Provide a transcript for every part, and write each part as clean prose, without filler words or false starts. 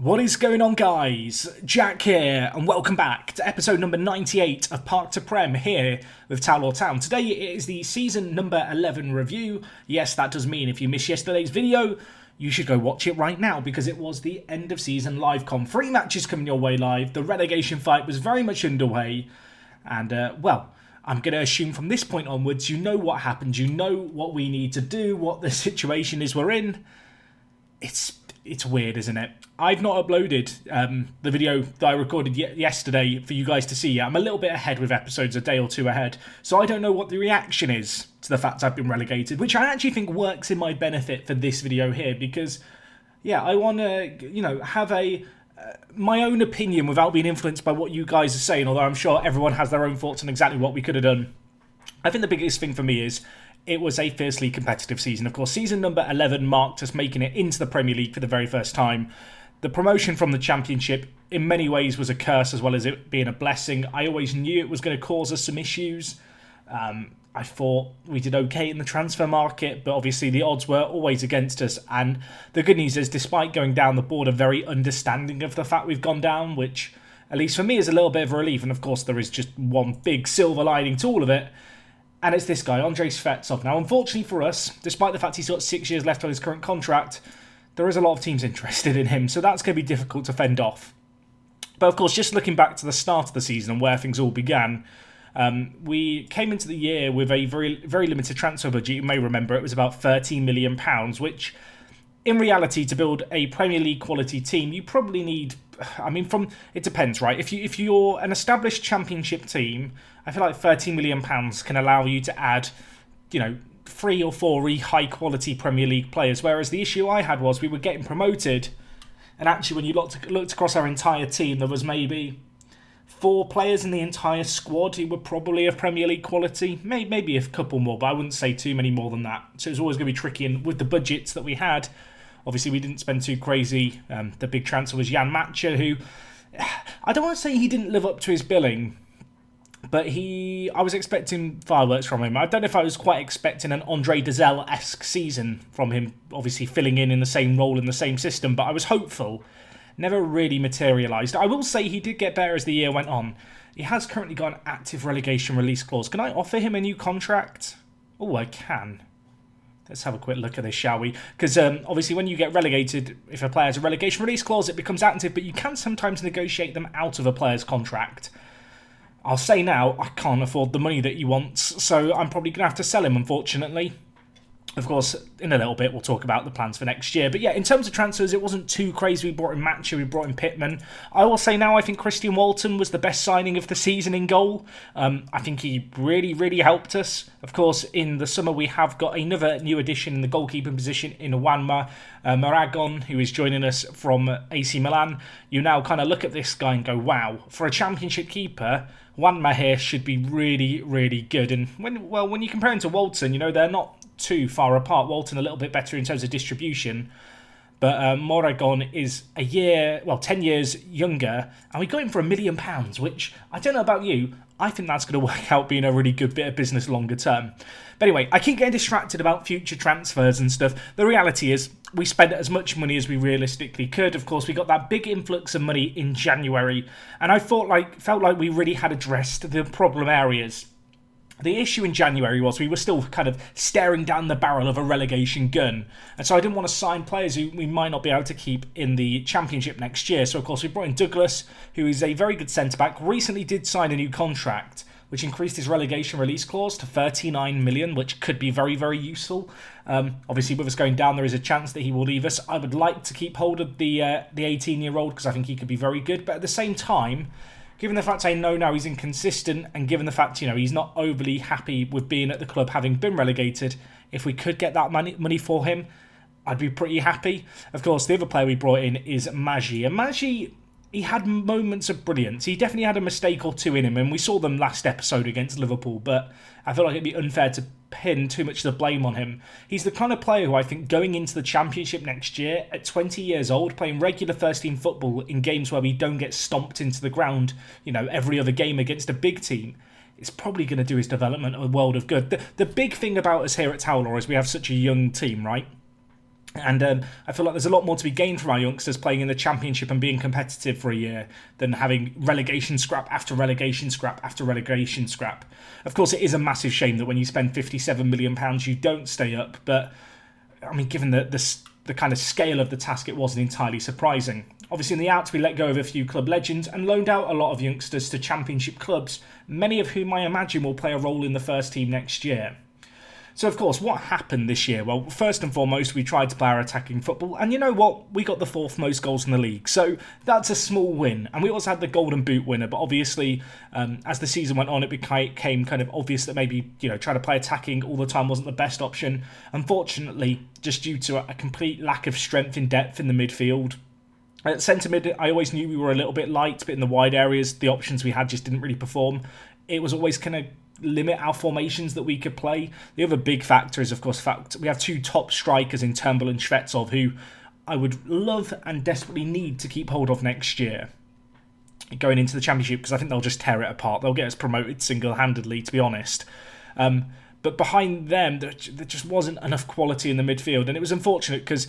What is going on, guys? Jack here, and welcome back to episode number 98 of Park to Prem here with Town Town. Today it is the season number 11 review. Yes, that does mean if you missed yesterday's video, you should go watch it right now because it was the end of season live com. 3 matches coming your way live. The relegation fight was very much underway, and well, I'm going to assume from this point onwards, you know what happened, you know what we need to do, what the situation is we're in. It's weird, isn't it? I've not uploaded the video that I recorded yesterday for you guys to see yet. I'm a little bit ahead with episodes, a day or two ahead. So I don't know what the reaction is to the fact I've been relegated, which I actually think works in my benefit for this video here because, yeah, I want to, have my own opinion without being influenced by what you guys are saying, although I'm sure everyone has their own thoughts on exactly what we could have done. I think the biggest thing for me is it was a fiercely competitive season. Of course, season number 11 marked us making it into the Premier League for the very first time. The promotion from the Championship in many ways was a curse as well as it being a blessing. I always knew it was going to cause us some issues. I thought we did okay in the transfer market, but obviously the odds were always against us. And the good news is, despite going down the board, are very understanding of the fact we've gone down, which, at least for me, is a little bit of a relief. And of course, there is just one big silver lining to all of it. And it's this guy, Andrei Svetsov. Now, unfortunately for us, despite the fact he's got 6 years left on his current contract, there is a lot of teams interested in him, so that's going to be difficult to fend off. But of course, just looking back to the start of the season and where things all began, we came into the year with a very, very limited transfer budget. You may remember it was about £13 million, which, in reality, to build a Premier League quality team, you probably need... it depends, right? If you're an established Championship team, I feel like £13 million can allow you to add, 3 or 4 really high-quality Premier League players, whereas the issue I had was we were getting promoted, and actually when you looked across our entire team, there was maybe 4 players in the entire squad who were probably of Premier League quality, maybe a couple more, but I wouldn't say too many more than that. So it was always going to be tricky, and with the budgets that we had, obviously we didn't spend too crazy. The big transfer was Jan Matcha, who, I don't want to say he didn't live up to his billing, but I was expecting fireworks from him. I don't know if I was quite expecting an Andre Dazelle-esque season from him, obviously filling in the same role in the same system, but I was hopeful. Never really materialised. I will say he did get better as the year went on. He has currently got an active relegation release clause. Can I offer him a new contract? Oh, I can. Let's have a quick look at this, shall we? Because obviously when you get relegated, if a player has a relegation release clause, it becomes active, but you can sometimes negotiate them out of a player's contract. I'll say now, I can't afford the money that he wants, so I'm probably going to have to sell him, unfortunately. Of course, in a little bit, we'll talk about the plans for next year. But yeah, in terms of transfers, it wasn't too crazy. We brought in Matcha, we brought in Pittman. I will say now, I think Christian Walton was the best signing of the season in goal. I think he really, really helped us. Of course, in the summer, we have got another new addition in the goalkeeping position in Wanma Maragon, who is joining us from AC Milan. You now kind of look at this guy and go, wow, for a Championship keeper, Wanma here should be really, really good. And when you compare him to Walton, they're not too far apart. Walton a little bit better in terms of distribution, but Moragon is 10 years younger, and we got him for £1 million, which, I don't know about you, I think that's going to work out being a really good bit of business longer term. But anyway, I keep getting distracted about future transfers and stuff. The reality is, we spent as much money as we realistically could. Of course, we got that big influx of money in January, and I felt like we really had addressed the problem areas. The issue in January was we were still kind of staring down the barrel of a relegation gun. And so I didn't want to sign players who we might not be able to keep in the Championship next year. So, of course, we brought in Douglas, who is a very good centre-back, recently did sign a new contract, which increased his relegation release clause to 39 million, which could be very, very useful. Obviously, with us going down, there is a chance that he will leave us. I would like to keep hold of the 18-year-old because I think he could be very good. But at the same time, given the fact I know now he's inconsistent, and given the fact, he's not overly happy with being at the club having been relegated, if we could get that money for him, I'd be pretty happy. Of course, the other player we brought in is Maggi. And Maggi, he had moments of brilliance. He definitely had a mistake or two in him, and we saw them last episode against Liverpool, but I feel like it'd be unfair to pin too much of the blame on him. He's the kind of player who I think going into the Championship next year, at 20 years old, playing regular first-team football in games where we don't get stomped into the ground, every other game against a big team, it's probably going to do his development a world of good. The big thing about us here at Towler is we have such a young team, right? And I feel like there's a lot more to be gained from our youngsters playing in the Championship and being competitive for a year than having relegation scrap after relegation scrap after relegation scrap. Of course, it is a massive shame that when you spend £57 million, you don't stay up. But, I mean, given the kind of scale of the task, it wasn't entirely surprising. Obviously, in the outs, we let go of a few club legends and loaned out a lot of youngsters to Championship clubs, many of whom I imagine will play a role in the first team next year. So, of course, what happened this year? Well, first and foremost, we tried to play our attacking football. And you know what? We got the 4th most goals in the league. So that's a small win. And we also had the Golden Boot winner. But obviously, as the season went on, it became kind of obvious that maybe, trying to play attacking all the time wasn't the best option. Unfortunately, just due to a complete lack of strength in depth in the midfield. At centre mid, I always knew we were a little bit light. But in the wide areas, the options we had just didn't really perform. It was always kind of limit our formations that we could play. The other big factor is, of course, we have 2 top strikers in Turnbull and Shvetsov, who I would love and desperately need to keep hold of next year going into the Championship, because I think they'll just tear it apart. They'll get us promoted single-handedly, to be honest. But behind them, there just wasn't enough quality in the midfield, and it was unfortunate because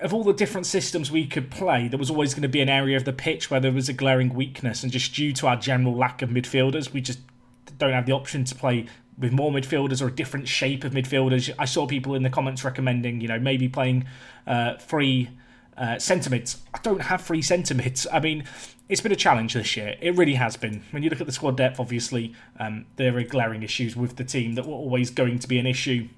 of all the different systems we could play, there was always going to be an area of the pitch where there was a glaring weakness, and just due to our general lack of midfielders, we just don't have the option to play with more midfielders or a different shape of midfielders. I saw people in the comments recommending, maybe playing 3 centre mids. I don't have 3 centre mids. I mean, it's been a challenge this year. It really has been. When you look at the squad depth, obviously, there are glaring issues with the team that were always going to be an issue.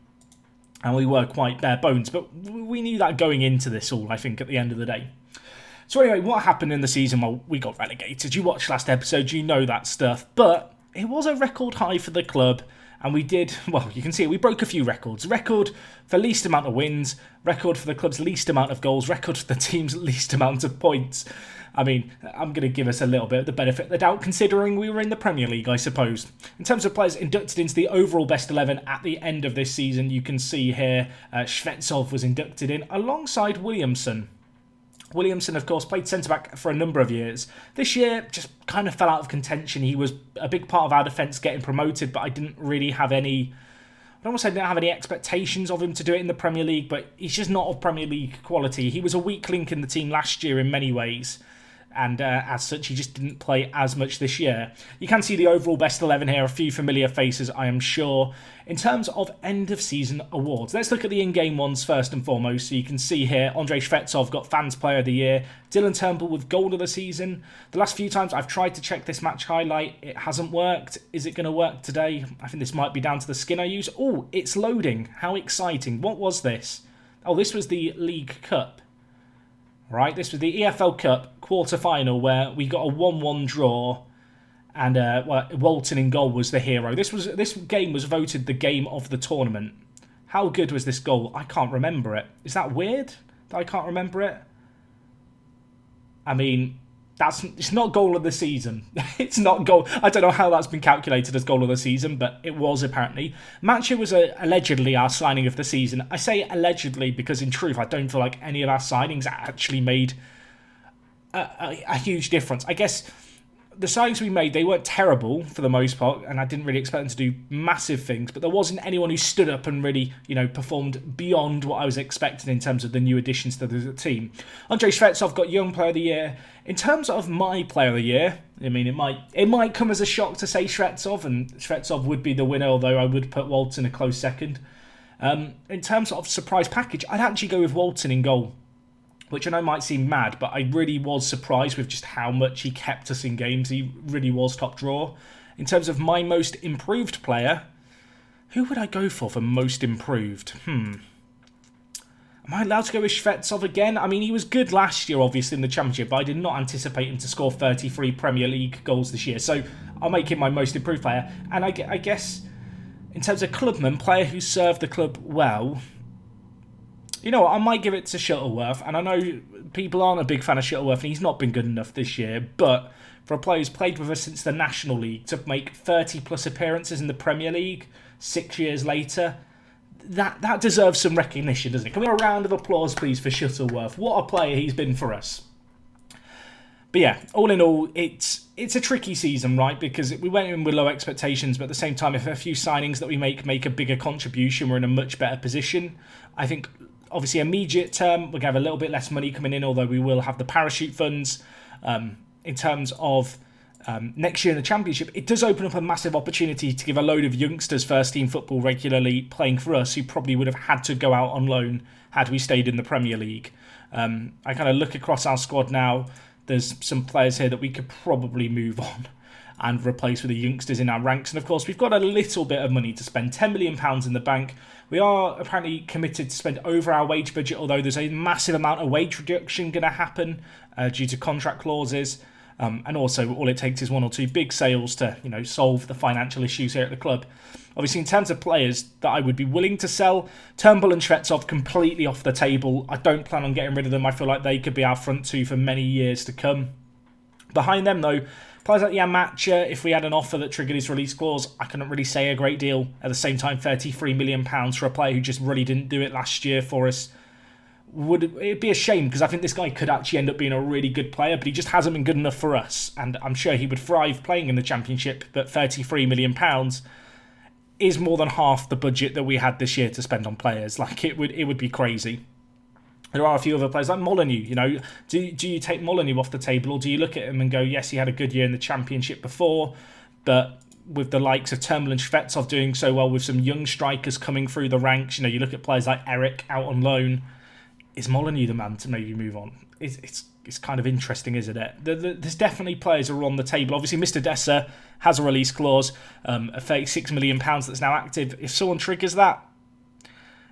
And we were quite bare bones. But we knew that going into this all, I think, at the end of the day. So anyway, what happened in the season? Well, we got relegated. You watched last episode, you know that stuff. But it was a record high for the club, and we did, well, you can see it, we broke a few records. Record for least amount of wins, record for the club's least amount of goals, record for the team's least amount of points. I mean, I'm going to give us a little bit of the benefit of the doubt, considering we were in the Premier League, I suppose. In terms of players inducted into the overall best 11 at the end of this season, you can see here Shvetsov was inducted in alongside Williamson. Williamson, of course, played centre-back for a number of years. This year, just kind of fell out of contention. He was a big part of our defence getting promoted, but I didn't really have any... I don't want to say I didn't have any expectations of him to do it in the Premier League, but he's just not of Premier League quality. He was a weak link in the team last year in many ways, and as such, he just didn't play as much this year. You can see the overall best 11 here, a few familiar faces, I am sure. In terms of end-of-season awards, let's look at the in-game ones first and foremost. So you can see here, Andrei Shvetsov got Fans Player of the Year, Dylan Turnbull with Goal of the Season. The last few times I've tried to check this match highlight, it hasn't worked. Is it going to work today? I think this might be down to the skin I use. Oh, it's loading. How exciting. What was this? Oh, this was the League Cup. Right, this was the EFL Cup quarter-final where we got a 1-1 draw, and Walton in goal was the hero. This game was voted the game of the tournament. How good was this goal? I can't remember it. Is that weird that I can't remember it? I mean, it's not goal of the season. It's not goal. I don't know how that's been calculated as goal of the season, but it was apparently. Matcha was allegedly our signing of the season. I say allegedly because in truth, I don't feel like any of our signings actually made a huge difference. I guess the signings we made, they weren't terrible for the most part, and I didn't really expect them to do massive things, but there wasn't anyone who stood up and really, performed beyond what I was expecting in terms of the new additions to the team. Andrei Shvetsov got Young Player of the Year. In terms of my Player of the Year, I mean, it might come as a shock to say Shvetsov, and Shvetsov would be the winner, although I would put Walton a close second. In terms of surprise package, I'd actually go with Walton in goal, which I know might seem mad, but I really was surprised with just how much he kept us in games. He really was top draw. In terms of my most improved player, who would I go for most improved? Am I allowed to go with Shvetsov again? I mean, he was good last year, obviously, in the Championship, but I did not anticipate him to score 33 Premier League goals this year. So I'll make him my most improved player. And I guess, in terms of clubman, player who served the club well, you know what, I might give it to Shuttleworth, and I know people aren't a big fan of Shuttleworth, and he's not been good enough this year, but for a player who's played with us since the National League to make 30-plus appearances in the Premier League 6 years later, that deserves some recognition, doesn't it? Can we have a round of applause, please, for Shuttleworth? What a player he's been for us. But yeah, all in all, it's a tricky season, right? Because we went in with low expectations, but at the same time, if a few signings that we make a bigger contribution, we're in a much better position. I think Obviously, immediate term, we're going to have a little bit less money coming in, although we will have the parachute funds. In terms of next year in the Championship, it does open up a massive opportunity to give a load of youngsters first-team football regularly playing for us who probably would have had to go out on loan had we stayed in the Premier League. I kind of look across our squad now. There's some players here that we could probably move on and replace with the youngsters in our ranks. And of course, we've got a little bit of money to spend, £10 million in the bank. We are apparently committed to spend over our wage budget, although there's a massive amount of wage reduction going to happen due to contract clauses. And also, all it takes is one or two big sales to, solve the financial issues here at the club. Obviously, in terms of players that I would be willing to sell, Turnbull and Shvetsov completely off the table. I don't plan on getting rid of them. I feel like they could be our front two for many years to come. Behind them, though, players like Yamacha, if we had an offer that triggered his release clause, I couldn't really say a great deal. At the same time, £33 million for a player who just really didn't do it last year for us. It'd be a shame, because I think this guy could actually end up being a really good player, but he just hasn't been good enough for us. And I'm sure he would thrive playing in the Championship, but £33 million is more than half the budget that we had this year to spend on players. Like, it would be crazy. There are a few other players like Molyneux. Do you take Molyneux off the table, or do you look at him and go, yes, he had a good year in the Championship before, but with the likes of Turnbull and Shvetsov doing so well, with some young strikers coming through the ranks, you look at players like Eric out on loan, is Molyneux the man to maybe move on? It's kind of interesting, isn't it? There's definitely players who are on the table. Obviously, Mr. Dessa has a release clause, a £36 million that's now active. If someone triggers that,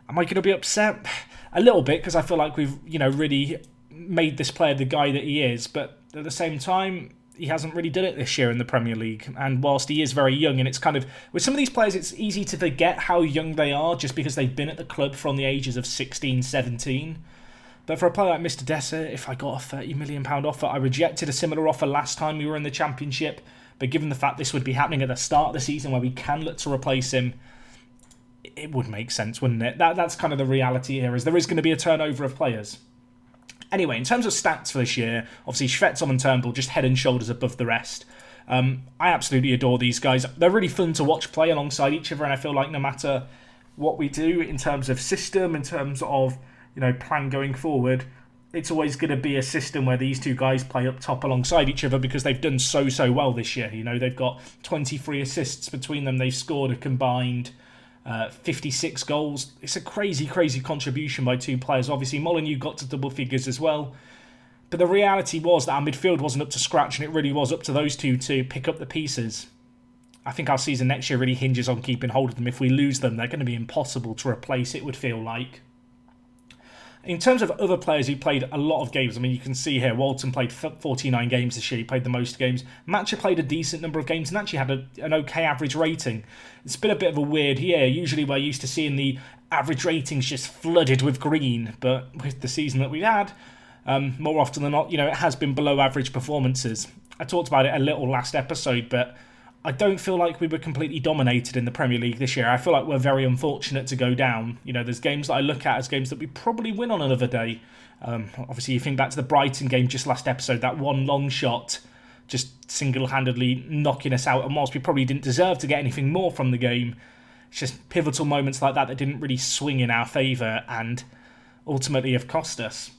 am I going to be upset? A little bit, because I feel like we've, really made this player the guy that he is. But at the same time, he hasn't really done it this year in the Premier League. And whilst he is very young, and it's kind of, with some of these players, it's easy to forget how young they are just because they've been at the club from the ages of 16, 17. But for a player like Mr. Dessa, if I got a £30 million offer, I rejected a similar offer last time we were in the Championship. But given the fact this would be happening at the start of the season where we can look to replace him, it would make sense, wouldn't it? That's kind of the reality here, is there is going to be a turnover of players. Anyway, in terms of stats for this year, obviously Shvetsov and Turnbull just head and shoulders above the rest. I absolutely adore these guys. They're really fun to watch play alongside each other, and I feel like no matter what we do in terms of system, in terms of plan going forward, it's always going to be a system where these two guys play up top alongside each other, because they've done so well this year. They've got 23 assists between them. They've scored a combined 56 goals. It's a crazy contribution by two players. Obviously, Molyneux got to double figures as well. But the reality was that our midfield wasn't up to scratch, and it really was up to those two to pick up the pieces. I think our season next year really hinges on keeping hold of them. If we lose them, they're going to be impossible to replace, it would feel like. In terms of other players who played a lot of games, I mean, you can see here, Walton played 49 games this year. He played the most games. Matcha played a decent number of games and actually had an okay average rating. It's been a bit of a weird year. Usually we're used to seeing the average ratings just flooded with green, but with the season that we've had, more often than not, it has been below average performances. I talked about it a little last episode, but I don't feel like we were completely dominated in the Premier League this year. I feel like we're very unfortunate to go down. There's games that I look at as games that we probably win on another day. Obviously, you think back to the Brighton game just last episode, that one long shot just single-handedly knocking us out. And whilst we probably didn't deserve to get anything more from the game, it's just pivotal moments like that didn't really swing in our favour and ultimately have cost us.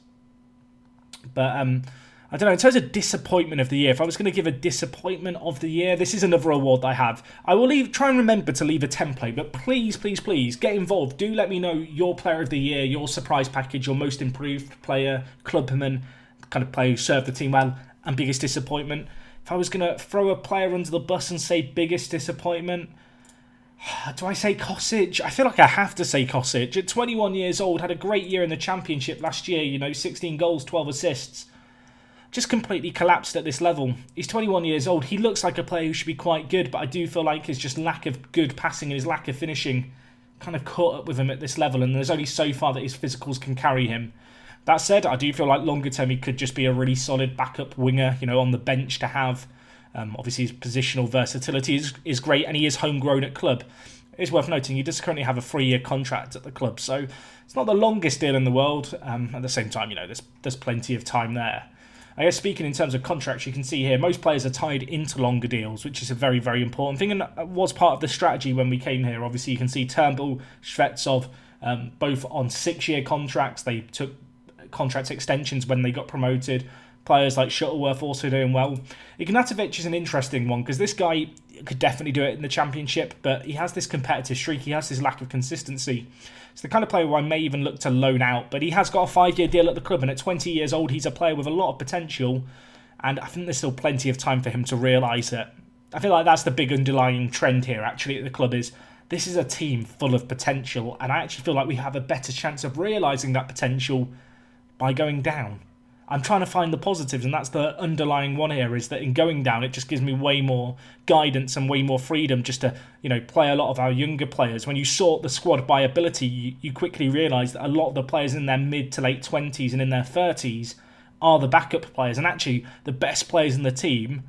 But I don't know, in terms of disappointment of the year, if I was going to give a disappointment of the year, this is another award that I have. I will try and remember to leave a template, but please get involved. Do let me know your player of the year, your surprise package, your most improved player, clubman, kind of player who served the team well, and biggest disappointment. If I was going to throw a player under the bus and say biggest disappointment, do I say Kosic? I feel like I have to say Kosic. At 21 years old, had a great year in the Championship last year, 16 goals, 12 assists. Just completely collapsed at this level. He's 21 years old. He looks like a player who should be quite good, but I do feel like his just lack of good passing and his lack of finishing kind of caught up with him at this level, and there's only so far that his physicals can carry him. That said, I do feel like longer term he could just be a really solid backup winger, on the bench to have. Obviously his positional versatility is great, and he is homegrown at club. It is worth noting he does currently have a 3-year contract at the club, so it's not the longest deal in the world. At the same time, there's plenty of time there. I guess speaking in terms of contracts, you can see here most players are tied into longer deals, which is a very important thing, and was part of the strategy when we came here. Obviously, you can see Turnbull, Shvetsov, both on 6-year contracts. They took contract extensions when they got promoted. Players like Shuttleworth also doing well. Ignatovic is an interesting one because this guy could definitely do it in the Championship, but he has this competitive streak. He has this lack of consistency. It's the kind of player who I may even look to loan out, but he has got a 5-year deal at the club, and at 20 years old, he's a player with a lot of potential, and I think there's still plenty of time for him to realise it. I feel like that's the big underlying trend here, actually, at the club is this is a team full of potential, and I actually feel like we have a better chance of realising that potential by going down. I'm trying to find the positives, and that's the underlying one here, is that in going down, it just gives me way more guidance and way more freedom just to, play a lot of our younger players. When you sort the squad by ability, you quickly realise that a lot of the players in their mid to late 20s and in their 30s are the backup players, and actually the best players in the team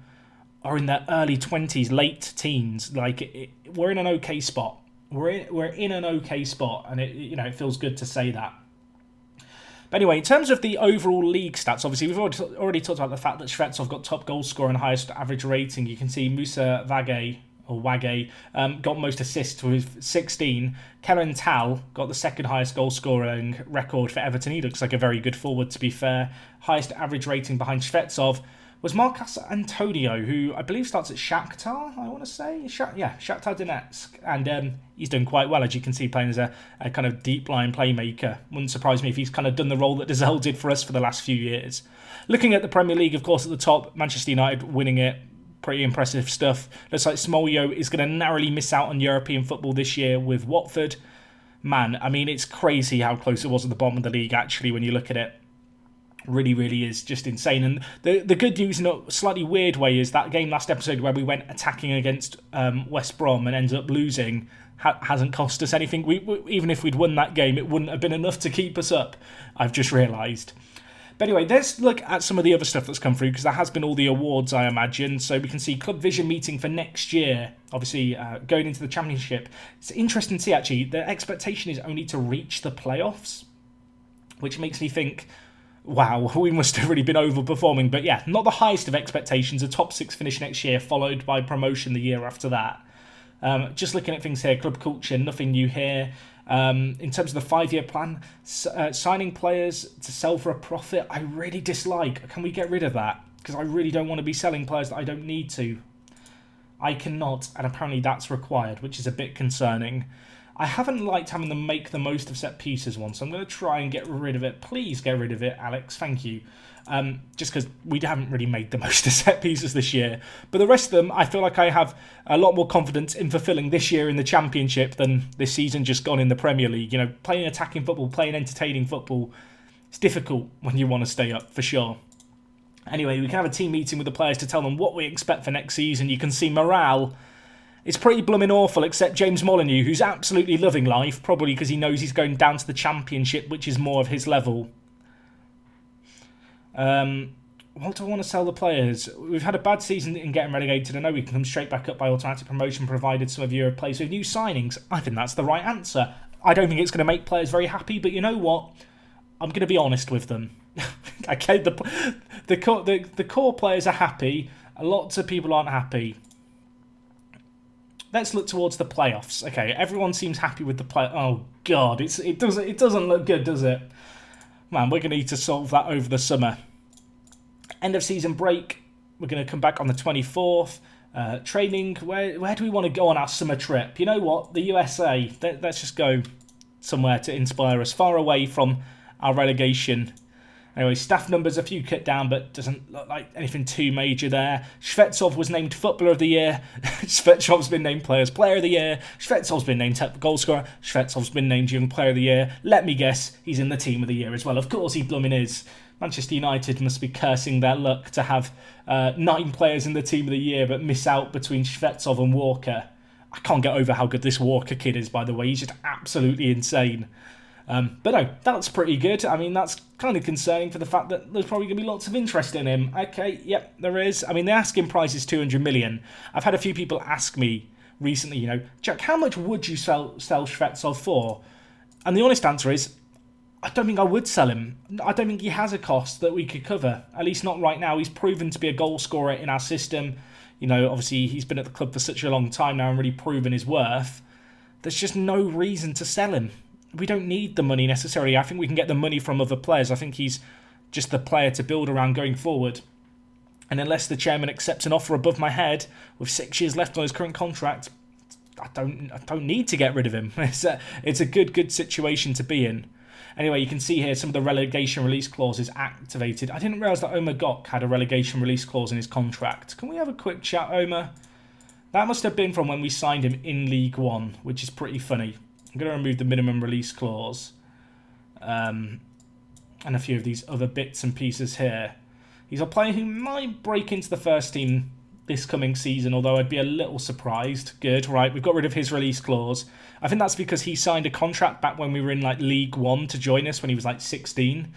are in their early 20s, late teens. We're in an okay spot. We're in an okay spot, and it feels good to say that. But anyway, in terms of the overall league stats, obviously we've already talked about the fact that Shvetsov got top goal scorer and highest average rating. You can see Musa Wage got most assists with 16. Kellen Tal got the second highest goal scoring record for Everton. He looks like a very good forward, to be fair. Highest average rating behind Shvetsov was Marcus Antonio, who I believe starts at Shakhtar, I want to say. Shakhtar Donetsk. And he's done quite well, as you can see, playing as a kind of deep line playmaker. Wouldn't surprise me if he's kind of done the role that Dazelle did for us for the last few years. Looking at the Premier League, of course, at the top, Manchester United winning it. Pretty impressive stuff. Looks like Smoljo is going to narrowly miss out on European football this year with Watford. Man, I mean, it's crazy how close it was at the bottom of the league, actually, when you look at it. Really, really is just insane. And the good news in a slightly weird way is that game last episode where we went attacking against West Brom and ended up losing hasn't cost us anything. We even if we'd won that game, it wouldn't have been enough to keep us up, I've just realised. But anyway, let's look at some of the other stuff that's come through, because there has been all the awards, I imagine. So we can see Club Vision meeting for next year, obviously going into the Championship. It's interesting to see, actually, the expectation is only to reach the playoffs, which makes me think, wow, we must have really been overperforming. But yeah, not the highest of expectations. A top 6 finish next year, followed by promotion the year after that. Just looking at things here, club culture, nothing new here. In terms of the 5-year plan, signing players to sell for a profit, I really dislike. Can we get rid of that? Because I really don't want to be selling players that I don't need to. I cannot, and apparently that's required, which is a bit concerning. I haven't liked having them make the most of set pieces one, so I'm going to try and get rid of it. Please get rid of it, Alex. Thank you. Just because we haven't really made the most of set pieces this year. But the rest of them, I feel like I have a lot more confidence in fulfilling this year in the Championship than this season just gone in the Premier League. Playing attacking football, playing entertaining football, it's difficult when you want to stay up, for sure. Anyway, we can have a team meeting with the players to tell them what we expect for next season. You can see morale. It's pretty blooming awful, except James Molyneux, who's absolutely loving life, probably because he knows he's going down to the Championship, which is more of his level. What do I want to sell the players? We've had a bad season in getting relegated. I know we can come straight back up by automatic promotion, provided some of you are placed with new signings. I think that's the right answer. I don't think it's going to make players very happy, but you know what? I'm going to be honest with them. Okay, the core players are happy. Lots of people aren't happy. Let's look towards the playoffs. Okay, everyone seems happy with the play. Oh God, it doesn't look good, does it? Man, we're going to need to solve that over the summer. End of season break. We're going to come back on the 24th. Training. Where do we want to go on our summer trip? You know what? The USA. Let's just go somewhere to inspire us, far away from our relegation. Anyway, staff numbers, a few cut down, but doesn't look like anything too major there. Shvetsov was named Footballer of the Year. Shvetsov's been named Player of the Year. Shvetsov's been named Top Goal Scorer. Shvetsov's been named Young Player of the Year. Let me guess, he's in the Team of the Year as well. Of course he blooming is. Manchester United must be cursing their luck to have 9 players in the Team of the Year, but miss out between Shvetsov and Walker. I can't get over how good this Walker kid is, by the way. He's just absolutely insane. But no, that's pretty good. I mean, that's kind of concerning for the fact that there's probably going to be lots of interest in him. Okay, yep, there is. I mean, the asking price is 200 million. I've had a few people ask me recently, Jack, how much would you sell Shvetsov for? And the honest answer is, I don't think I would sell him. I don't think he has a cost that we could cover, at least not right now. He's proven to be a goal scorer in our system. Obviously, he's been at the club for such a long time now and really proven his worth. There's just no reason to sell him. we don't need the money necessarily. I think we can get the money from other players. I think he's just the player to build around going forward. And unless the chairman accepts an offer above my head with 6 years left on his current contract, I don't need to get rid of him. It's a good situation to be in. Anyway, you can see here some of the relegation release clauses activated. I didn't realise that Omar Gok had a relegation release clause in his contract. Can we have a quick chat, Omar? That must have been from when we signed him in League One, which is pretty funny. I'm going to remove the minimum release clause. And a few of these other bits and pieces here. He's a player who might break into the first team this coming season, although I'd be a little surprised. Good, right, we've got rid of his release clause. I think that's because he signed a contract back when we were in like League One to join us when he was like 16.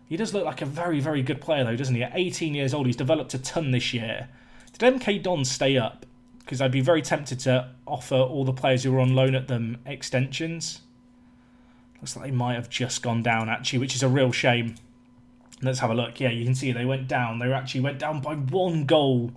He does look like a very good player though, doesn't he? At 18 years old, he's developed a ton this year. Did MK Dons stay up? Because I'd be very tempted to offer all the players who were on loan at them extensions. Looks like they might have just gone down actually, which is a real shame. Let's have a look. Yeah, you can see they went down. They actually went down by 1 goal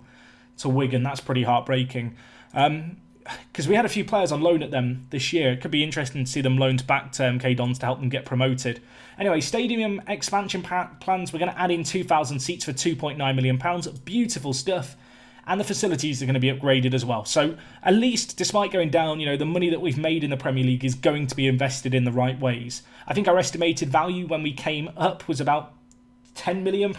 to Wigan. That's pretty heartbreaking. Because we had a few players on loan at them this year. It could be interesting to see them loaned back to MK Dons to help them get promoted. Anyway, stadium expansion plans. We're going to add in 2,000 seats for £2.9 million. Beautiful stuff. And the facilities are going to be upgraded as well. So at least, despite going down, the money that we've made in the Premier League is going to be invested in the right ways. I think our estimated value when we came up was about £10 million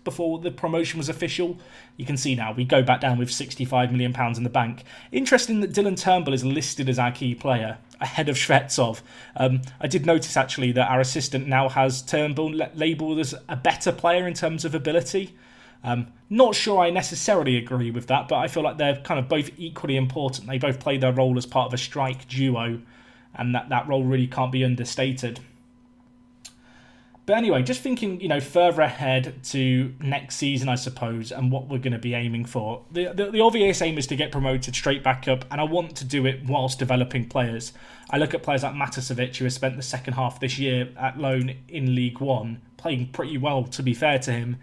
before the promotion was official. You can see now we go back down with £65 million in the bank. Interesting that Dylan Turnbull is listed as our key player ahead of Shvetsov. I did notice actually that our assistant now has Turnbull labelled as a better player in terms of ability. Not sure I necessarily agree with that, but I feel like they're kind of both equally important. They both play their role as part of a strike duo, and that role really can't be understated. But anyway, just thinking, further ahead to next season, I suppose, and what we're going to be aiming for. The obvious aim is to get promoted straight back up, and I want to do it whilst developing players. I look at players like Matasevic, who has spent the second half this year at loan in League One, playing pretty well, to be fair to him.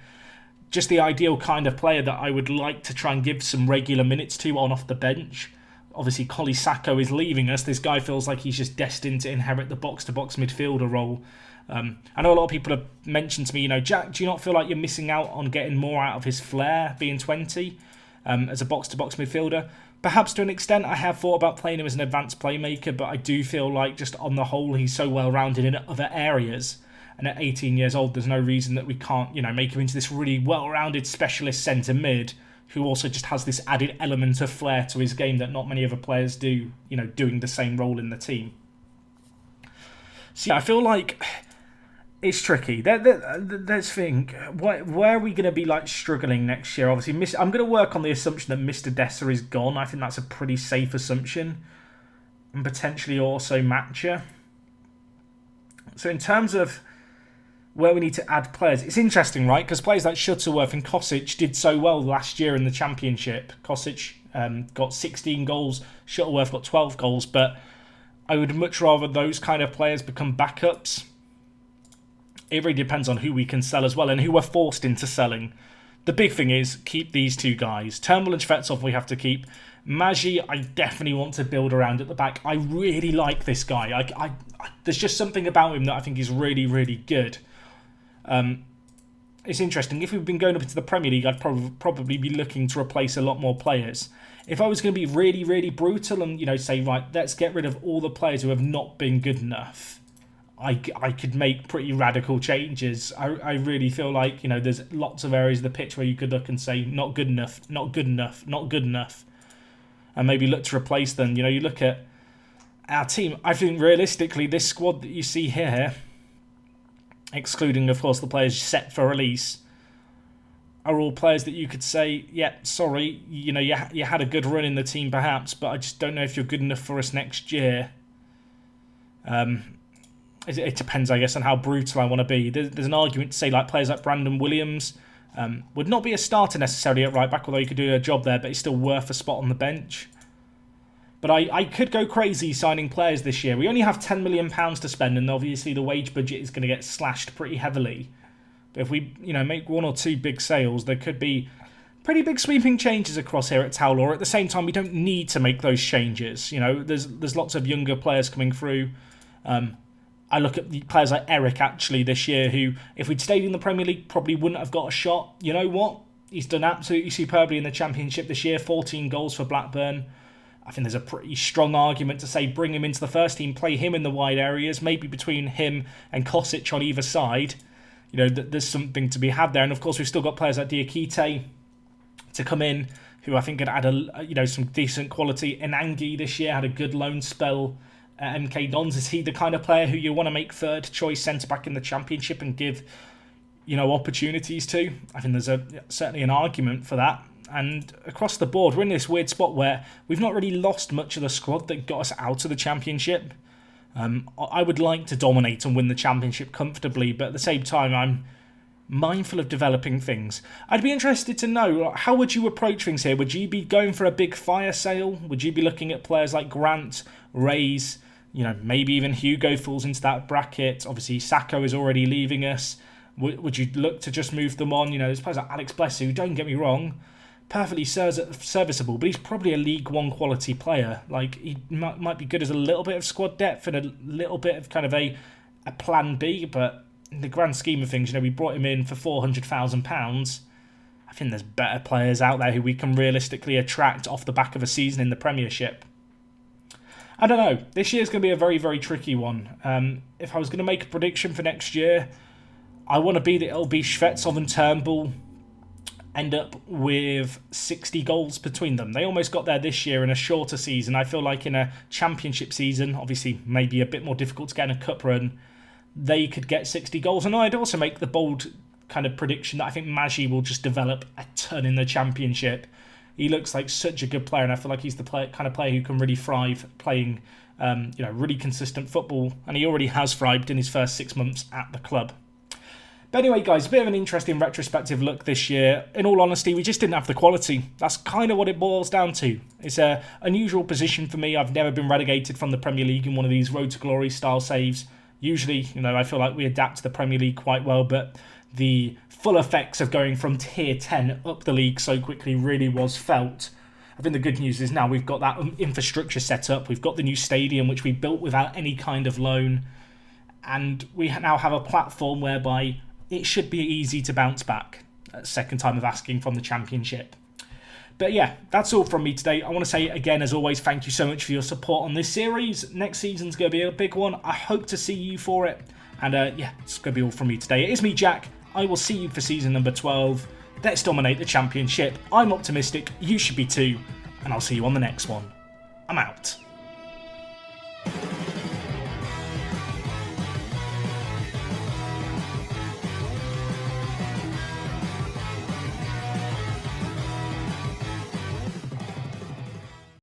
Just the ideal kind of player that I would like to try and give some regular minutes to on off the bench. Obviously, Collie Sacco is leaving us. This guy feels like he's just destined to inherit the box-to-box midfielder role. I know a lot of people have mentioned to me, Jack, do you not feel like you're missing out on getting more out of his flair, being 20, as a box-to-box midfielder? Perhaps to an extent, I have thought about playing him as an advanced playmaker, but I do feel like just on the whole, he's so well-rounded in other areas. And at 18 years old, there's no reason that we can't, make him into this really well-rounded specialist centre mid who also just has this added element of flair to his game that not many other players do, doing the same role in the team. So yeah, I feel like it's tricky. Let's think. Where are we going to be struggling next year? Obviously, I'm going to work on the assumption that Mr. Dessa is gone. I think that's a pretty safe assumption. And potentially also Matcha. So in terms of where we need to add players, it's interesting, right? Because players like Shuttleworth and Kosic did so well last year in the Championship. Kosic got 16 goals, Shuttleworth got 12 goals, but I would much rather those kind of players become backups. It really depends on who we can sell as well and who we're forced into selling. The big thing is keep these two guys. Turnbull and Shvetsov we have to keep. Magi, I definitely want to build around at the back. I really like this guy. There's just something about him that I think is really good. It's interesting. If we've been going up into the Premier League, I'd probably be looking to replace a lot more players. If I was going to be really brutal and, say, right, let's get rid of all the players who have not been good enough, I could make pretty radical changes. I really feel like, there's lots of areas of the pitch where you could look and say, not good enough, not good enough, not good enough. And maybe look to replace them. You look at our team. I think realistically, this squad that you see here, excluding, of course, the players set for release, are all players that you could say, yeah, sorry, you had a good run in the team perhaps, but I just don't know if you're good enough for us next year. It depends, I guess, on how brutal I want to be. There's an argument to say players like Brandon Williams would not be a starter necessarily at right back, although you could do a job there, but he's still worth a spot on the bench. But I could go crazy signing players this year. We only have £10 million to spend, and obviously the wage budget is going to get slashed pretty heavily. But if we, make one or two big sales, there could be pretty big sweeping changes across here at Towler. At the same time, we don't need to make those changes. There's lots of younger players coming through. I look at the players like Eric, actually, this year, who, if we'd stayed in the Premier League, probably wouldn't have got a shot. You know what? He's done absolutely superbly in the Championship this year, 14 goals for Blackburn. I think there's a pretty strong argument to say bring him into the first team, play him in the wide areas, maybe between him and Kosic on either side. You know, there's something to be had there. And of course, we've still got players like Diakite to come in, who I think could add some decent quality. Inangi this year had a good loan spell at MK Dons. Is he the kind of player who you want to make third choice centre back in the Championship and give, opportunities to? I think there's certainly an argument for that. And across the board, we're in this weird spot where we've not really lost much of the squad that got us out of the Championship. I would like to dominate and win the Championship comfortably, but at the same time, I'm mindful of developing things. I'd be interested to know, how would you approach things here? Would you be going for a big fire sale? Would you be looking at players like Grant, Reyes, maybe even Hugo falls into that bracket? Obviously, Sacco is already leaving us. Would you look to just move them on? There's players like Alex Bless, who, don't get me wrong, perfectly serviceable, but he's probably a League One quality player. Like, he might be good as a little bit of squad depth and a little bit of kind of a plan B, but in the grand scheme of things, we brought him in for £400,000. I think there's better players out there who we can realistically attract off the back of a season in the Premiership. I don't know. This year's going to be a very, very tricky one. If I was going to make a prediction for next year, I want to be that it'll be Shvetsov and Turnbull end up with 60 goals between them. They almost got there this year in a shorter season. I feel like in a Championship season, obviously maybe a bit more difficult to get in a cup run, they could get 60 goals. And I'd also make the bold kind of prediction that I think Maggi will just develop a ton in the Championship. He looks like such a good player, and I feel like he's the kind of player who can really thrive playing really consistent football, and he already has thrived in his first 6 months at the club. But anyway, guys, a bit of an interesting retrospective look this year. In all honesty, we just didn't have the quality. That's kind of what it boils down to. It's an unusual position for me. I've never been relegated from the Premier League in one of these road to glory style saves. Usually, I feel like we adapt to the Premier League quite well, but the full effects of going from tier 10 up the league so quickly really was felt. I think the good news is now we've got that infrastructure set up. We've got the new stadium, which we built without any kind of loan. And we now have a platform whereby it should be easy to bounce back. Second time of asking from the Championship. But yeah, that's all from me today. I want to say again, as always, thank you so much for your support on this series. Next season's going to be a big one. I hope to see you for it. And it's going to be all from me today. It is me, Jack. I will see you for season number 12. Let's dominate the Championship. I'm optimistic. You should be too. And I'll see you on the next one. I'm out.